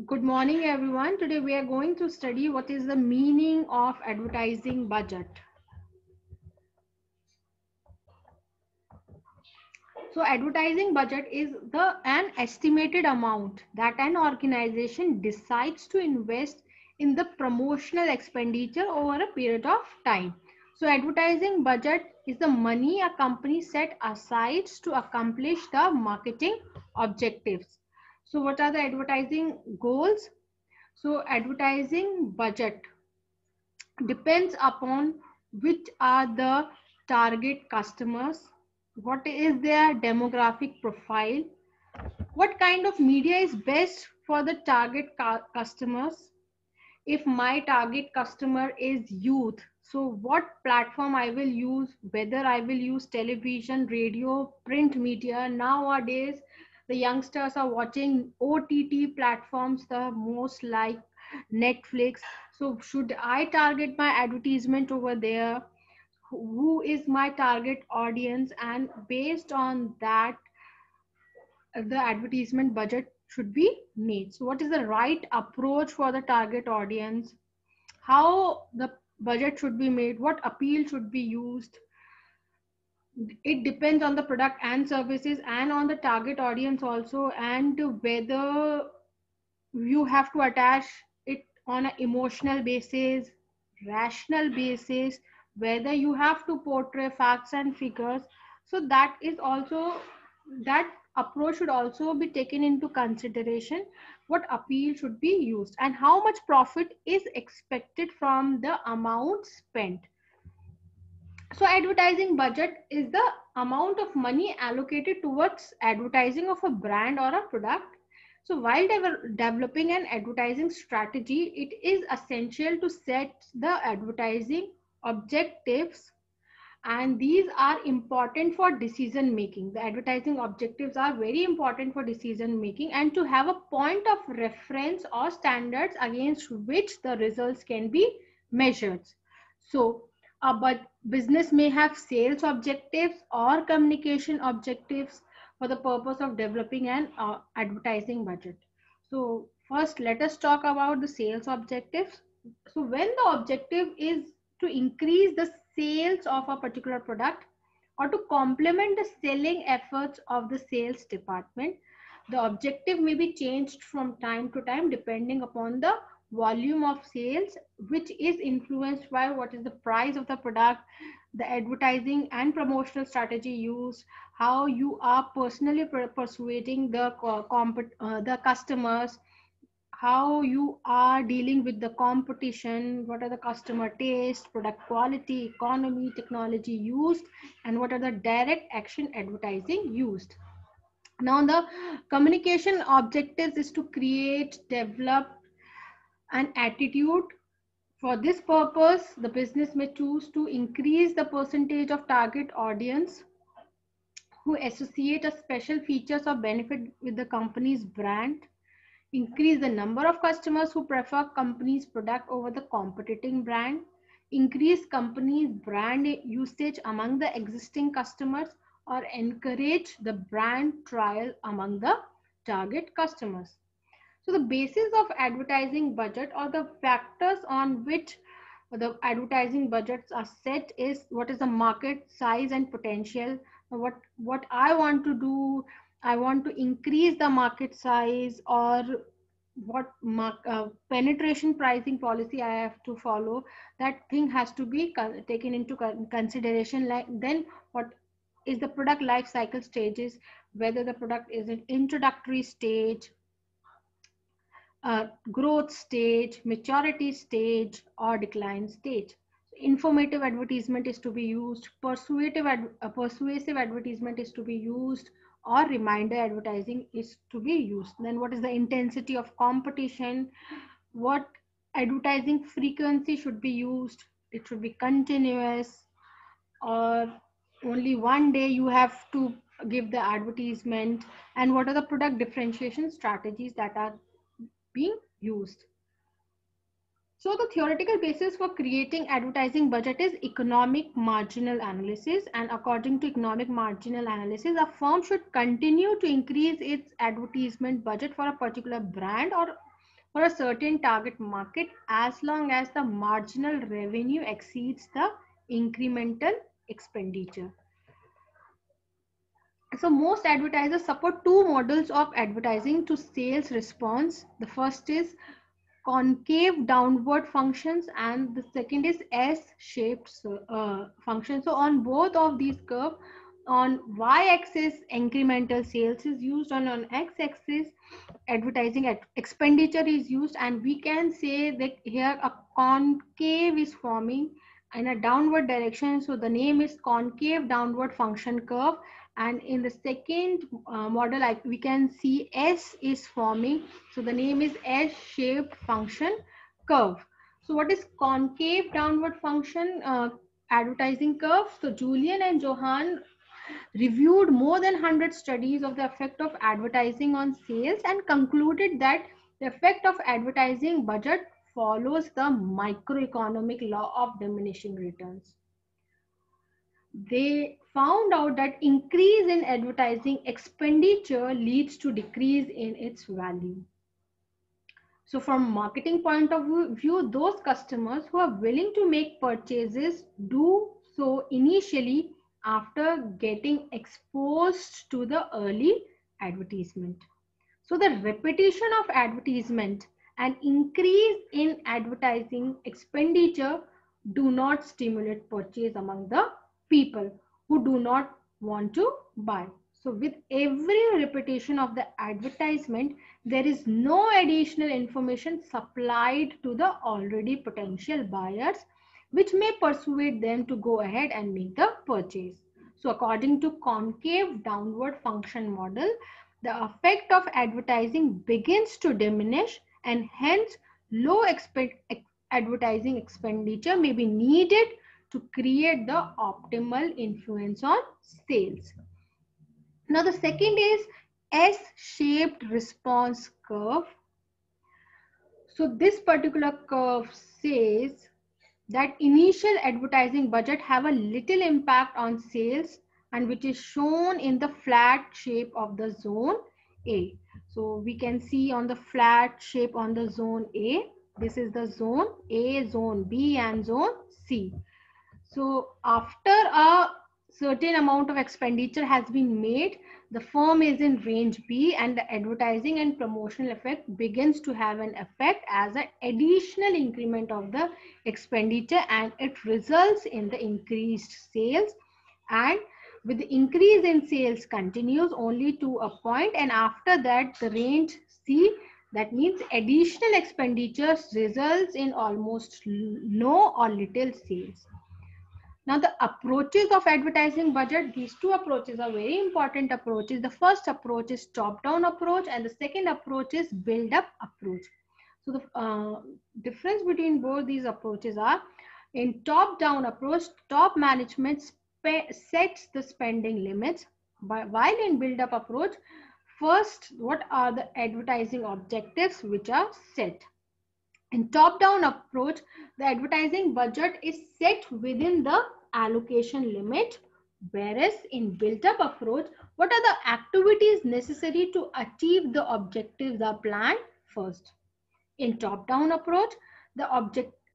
Good morning, everyone. Today we are going to study what is the meaning of advertising budget. So, advertising budget is an estimated amount that an organization decides to invest in the promotional expenditure over a period of time. So, advertising budget is the money a company set aside to accomplish the marketing objectives. So, what are the advertising goals? So, advertising budget depends upon which are the target customers, what is their demographic profile, what kind of media is best for the target customers. If my target customer is youth, so what platform I will use, whether I will use television, radio, print media. Nowadays the youngsters are watching OTT platforms the most, like Netflix. So should I target my advertisement over there? Who is my target audience? And based on that, the advertisement budget should be made. So what is the right approach for the target audience? How the budget should be made? What appeal should be used? It depends on the product and services and on the target audience also, and whether you have to attach it on an emotional basis, rational basis, whether you have to portray facts and figures. So that is also, that approach should also be taken into consideration. What appeal should be used and how much profit is expected from the amount spent. So advertising budget is the amount of money allocated towards advertising of a brand or a product. So while developing an advertising strategy, it is essential to set the advertising objectives, and these are important for decision making. The advertising objectives are very important for decision making, and to have a point of reference or standards against which the results can be measured. So but business may have sales objectives or communication objectives for the purpose of developing an advertising budget. So first let us talk about the sales objectives. So when the objective is to increase the sales of a particular product or to complement the selling efforts of the sales department, the objective may be changed from time to time depending upon the volume of sales, which is influenced by what is the price of the product, the advertising and promotional strategy used, how you are personally persuading the customers, how you are dealing with the competition, what are the customer taste, product quality, economy, technology used, and what are the direct action advertising used. Now the communication objectives is to create, develop an attitude. For this purpose, the business may choose to increase the percentage of target audience who associate a special features or benefit with the company's brand, increase the number of customers who prefer company's product over the competing brand, increase company's brand usage among the existing customers, or encourage the brand trial among the target customers. So the basis of advertising budget, or the factors on which the advertising budgets are set, is what is the market size and potential. What I want to do, I want to increase the market size, or what penetration pricing policy I have to follow. That thing has to be taken into consideration. Like then, what is the product life cycle stages, whether the product is an introductory stage, growth stage, maturity stage, or decline stage. Informative advertisement is to be used, persuasive advertisement is to be used, or reminder advertising is to be used. Then what is the intensity of competition? What advertising frequency should be used? It should be continuous, or only one day you have to give the advertisement, and what are the product differentiation strategies that are being used. So the theoretical basis for creating advertising budget is economic marginal analysis, and according to economic marginal analysis, a firm should continue to increase its advertisement budget for a particular brand or for a certain target market as long as the marginal revenue exceeds the incremental expenditure. So most advertisers support two models of advertising to sales response. The first is concave downward functions and the second is S-shaped function. So on both of these curves, on y-axis incremental sales is used, and on x-axis advertising expenditure is used, and we can say that here a concave is forming in a downward direction, so the name is concave downward function curve. And in the second model, we can see S is forming, so the name is S-shaped function curve. So what is concave downward function advertising curve? So Julian and Johan reviewed more than 100 studies of the effect of advertising on sales and concluded that the effect of advertising budget follows the microeconomic law of diminishing returns. They found out that increase in advertising expenditure leads to decrease in its value. So from marketing point of view, those customers who are willing to make purchases do so initially after getting exposed to the early advertisement. So the repetition of advertisement and increase in advertising expenditure do not stimulate purchase among the people who do not want to buy. So with every repetition of the advertisement, there is no additional information supplied to the already potential buyers, which may persuade them to go ahead and make the purchase. So according to concave downward function model, the effect of advertising begins to diminish, and hence low advertising expenditure may be needed to create the optimal influence on sales. Now the second is S-shaped response curve. So this particular curve says that initial advertising budget have a little impact on sales, and which is shown in the flat shape of the zone A. So we can see on the flat shape on the zone A, this is the zone A, zone B and zone C. So after a certain amount of expenditure has been made, the firm is in range B, and the advertising and promotional effect begins to have an effect as an additional increment of the expenditure, and it results in the increased sales. And with the increase in sales continues only to a point, and after that the range C, that means additional expenditures, results in almost no or little sales. Now the approaches of advertising budget, these two approaches are very important approaches. The first approach is top-down approach and the second approach is build-up approach. So the difference between both these approaches are, in top-down approach, top management sets the spending limits, while in build-up approach, first, what are the advertising objectives which are set. In top-down approach, the advertising budget is set within the allocation limit, whereas in built-up approach, what are the activities necessary to achieve the objectives are planned first. In top-down approach, the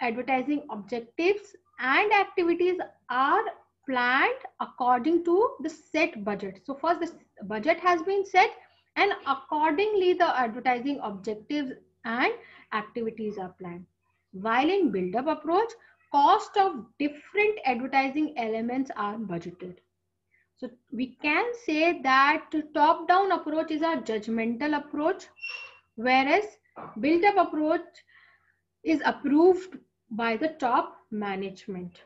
advertising objectives and activities are planned according to the set budget. So first the budget has been set, and accordingly the advertising objectives and activities are planned. While in build-up approach, cost of different advertising elements are budgeted. So we can say that top-down approach is a judgmental approach, whereas build-up approach is approved by the top management.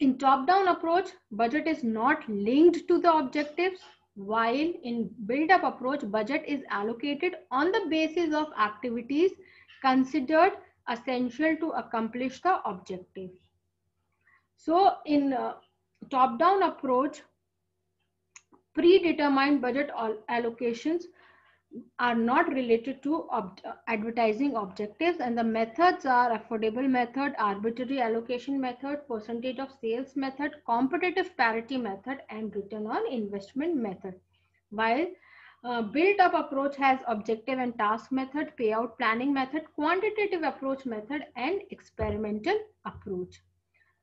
In top-down approach, budget is not linked to the objectives, while in build-up approach, budget is allocated on the basis of activities considered essential to accomplish the objective. So in top-down approach, predetermined budget allocations are not related to advertising objectives, and the methods are affordable method, arbitrary allocation method, percentage of sales method, competitive parity method, and return on investment method. While Built up approach has objective and task method, payout planning method, quantitative approach method, and experimental approach.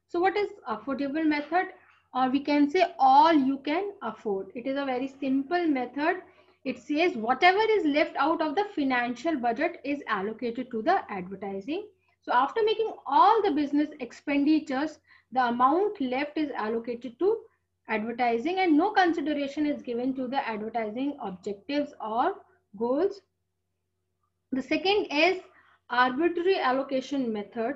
So what is affordable method? Or we can say all you can afford. It is a very simple method. It says whatever is left out of the financial budget is allocated to the advertising. So after making all the business expenditures, the amount left is allocated to advertising and no consideration is given to the advertising objectives or goals. The second is arbitrary allocation method.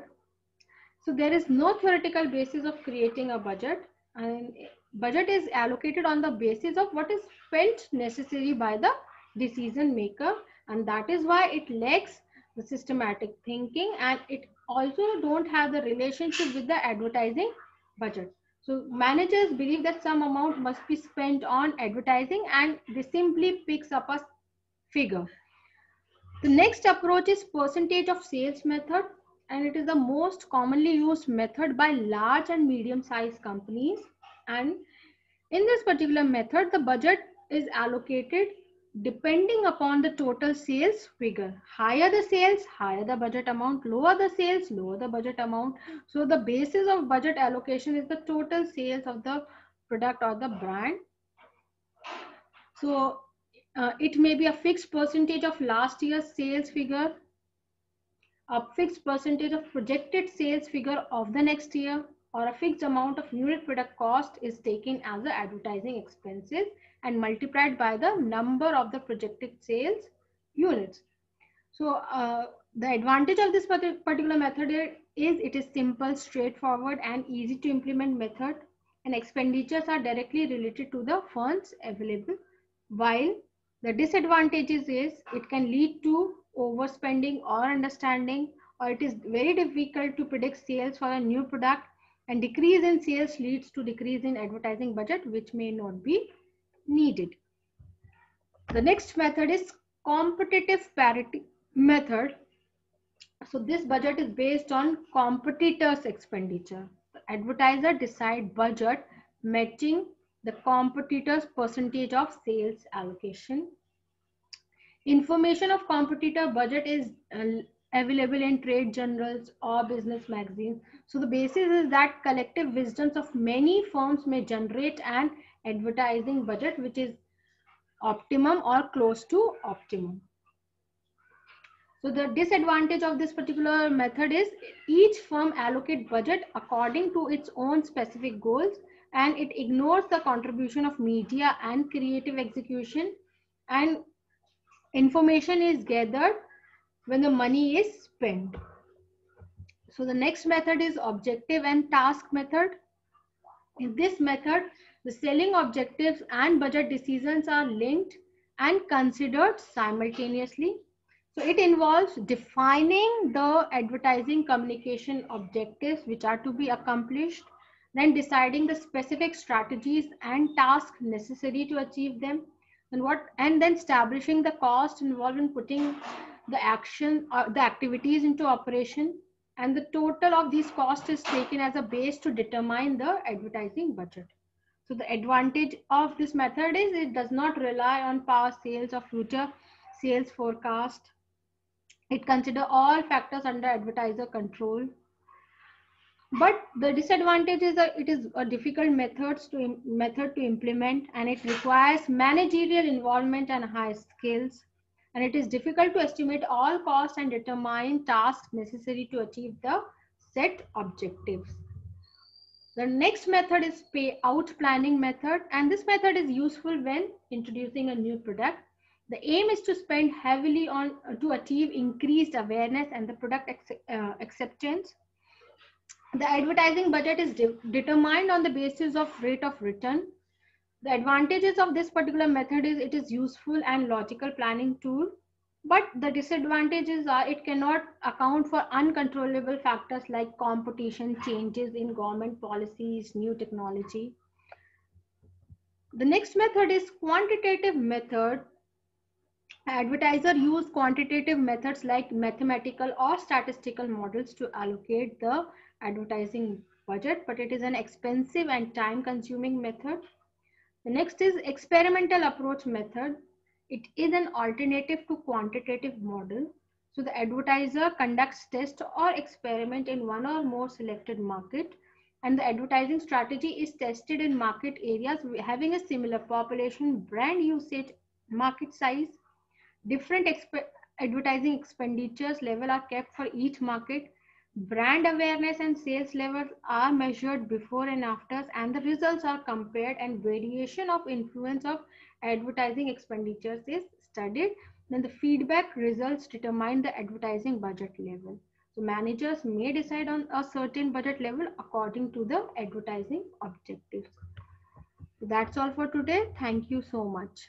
So there is no theoretical basis of creating a budget, and budget is allocated on the basis of what is felt necessary by the decision maker, and that is why it lacks the systematic thinking, and it also don't have the relationship with the advertising budget. So managers believe that some amount must be spent on advertising and they simply picks up a figure. The next approach is percentage of sales method, and it is the most commonly used method by large and medium sized companies. And in this particular method, the budget is allocated depending upon the total sales figure. Higher the sales, higher the budget amount, lower the sales, lower the budget amount. So the basis of budget allocation is the total sales of the product or the brand. So it may be a fixed percentage of last year's sales figure, a fixed percentage of projected sales figure of the next year, or a fixed amount of unit product cost is taken as the advertising expenses and multiplied by the number of the projected sales units. So the advantage of this particular method is it is simple, straightforward, and easy to implement method, and expenditures are directly related to the funds available, while the disadvantages is it can lead to overspending or understanding, or it is very difficult to predict sales for a new product, and decrease in sales leads to decrease in advertising budget, which may not be needed. The next method is competitive parity method. So this budget is based on competitors' expenditure. The advertiser decide budget matching the competitor's percentage of sales allocation. Information of competitor budget is available in trade journals or business magazines. So the basis is that collective wisdoms of many firms may generate an advertising budget which is optimum or close to optimum. So the disadvantage of this particular method is each firm allocate budget according to its own specific goals, and it ignores the contribution of media and creative execution, and information is gathered when the money is spent. So the next method is objective and task method. In this method, the selling objectives and budget decisions are linked and considered simultaneously. So it involves defining the advertising communication objectives which are to be accomplished, then deciding the specific strategies and tasks necessary to achieve them, and then establishing the cost involved in putting the action or the activities into operation, and the total of these costs is taken as a base to determine the advertising budget. So the advantage of this method is it does not rely on past sales or future sales forecast. It considers all factors under advertiser control. But the disadvantage is that it is a difficult method to implement, and it requires managerial involvement and high skills. And it is difficult to estimate all costs and determine tasks necessary to achieve the set objectives. The next method is payout planning method, and this method is useful when introducing a new product. The aim is to spend heavily on to achieve increased awareness and the product acceptance. The advertising budget is determined on the basis of rate of return. The advantages of this particular method is it is useful and logical planning tool, but the disadvantages are it cannot account for uncontrollable factors like competition, changes in government policies, new technology. The next method is quantitative method. Advertiser use quantitative methods like mathematical or statistical models to allocate the advertising budget, but it is an expensive and time consuming method. The next is experimental approach method. It is an alternative to quantitative model. So the advertiser conducts test or experiment in one or more selected market, and the advertising strategy is tested in market areas having a similar population, brand usage, market size. Different advertising expenditures level are kept for each market. Brand awareness and sales levels are measured before and after, and the results are compared, and variation of influence of advertising expenditures is studied. Then the feedback results determine the advertising budget level. So managers may decide on a certain budget level according to the advertising objectives. So that's all for today. Thank you so much.